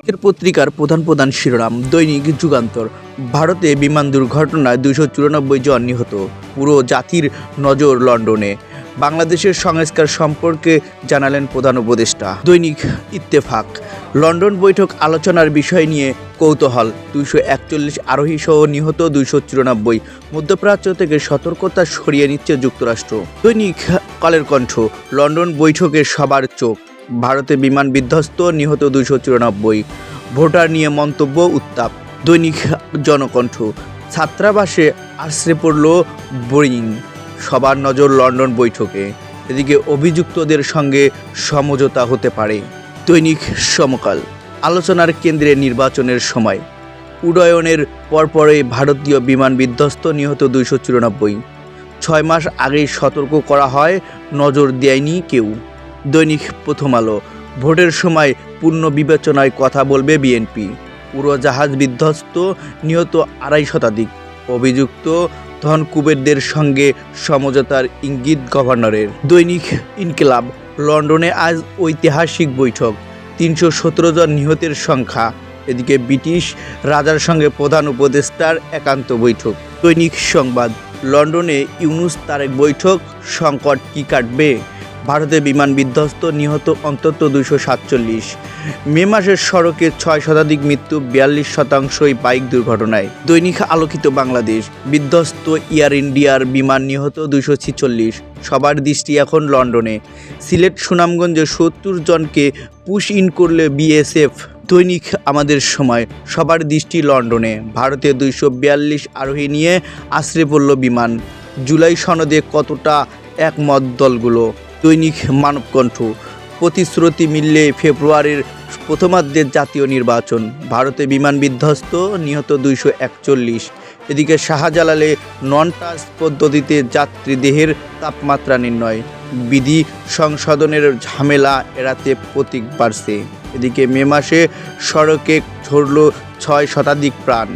আজকের পত্রিকার প্রধান শিরোনাম। দৈনিক যুগান্তর। ভারতে বিমান দুর্ঘটনায় 294 জন নিহত, পুরো জাতির নজর লন্ডনে। বাংলাদেশের সংস্কার সম্পর্কে জানালেন প্রধান উপদেষ্টা। দৈনিক ইত্তেফাক। লন্ডন বৈঠক আলোচনার বিষয় নিয়ে কৌতূহল, 241 আরোহী সহ নিহত 294। মধ্যপ্রাচ্য থেকে সতর্কতা সরিয়ে নিচ্ছে যুক্তরাষ্ট্র। দৈনিক কালের কণ্ঠ। লন্ডন বৈঠকে সবার চোখ, ভারতে বিমান বিধ্বস্ত, নিহত 294। ভোটার নিয়ে মন্তব্য, উত্তাপ। দৈনিক জনকণ্ঠ। ছাত্রাবাসে আশ্রে পড়ল বোয়িং, সবার নজর লন্ডন বৈঠকে। এদিকে অভিযুক্তদের সঙ্গে সমঝোতা হতে পারে। দৈনিক সমকাল। আলোচনার কেন্দ্রে নির্বাচনের সময়, উড্ডয়নের পরপরই ভারতীয় বিমান বিধ্বস্ত, নিহত 294। 6 মাস আগেই সতর্ক করা হয়, নজর দেয়নি কেউ। দৈনিক প্রথম আলো। ভোটের সময় পূর্ণ বিবেচনায় কথা বলবে বিএনপি, উড়োজাহাজ বিধ্বস্ত, নিহত 2.5 শতাধিক। অভিযুক্ত ধন কুবেরদের সঙ্গে সমঝোতার ইঙ্গিত গভর্নরের। দৈনিক ইনকিলাব। লন্ডনে আজ ঐতিহাসিক বৈঠক, 317 জন নিহতের সংখ্যা। এদিকে ব্রিটিশ রাজার সঙ্গে প্রধান উপদেষ্টার একান্ত বৈঠক। দৈনিক সংবাদ। লন্ডনে ইউনূস তারেক বৈঠক, সংকট কি কাটবে? ভারতে বিমান বিধ্বস্ত, নিহত অন্তত 247। মে মাসের সড়কে 6 শতাধিক মৃত্যু, 42% বাইক দুর্ঘটনায়। দৈনিক আলোকিত বাংলাদেশ। বিধ্বস্ত এয়ার ইন্ডিয়ার বিমান, নিহত 246। সবার দৃষ্টি এখন লন্ডনে। সিলেট সুনামগঞ্জে 70 জনকে পুশ ইন করলে বিএসএফ। দৈনিক আমাদের সময়। সবার দৃষ্টি লন্ডনে, ভারতে 242 আরোহী নিয়ে আশ্রে পড়ল বিমান। জুলাই সনদে কতটা একমত দলগুলো? দৈনিক মানবকণ্ঠ। প্রতিশ্রুতি মিললে ফেব্রুয়ারির প্রথমার্ধে জাতীয় নির্বাচন, ভারতে বিমান বিধ্বস্ত, নিহত 241। এদিকে শাহজালালে নন টাচ পদ্ধতিতে যাত্রী দেহের তাপমাত্রা নির্ণয়, বিধি সংশোধনের ঝামেলা এড়াতে প্রতীক বাড়ছে। এদিকে মে মাসে সড়কে ঝরল 6 শতাধিক প্রাণ।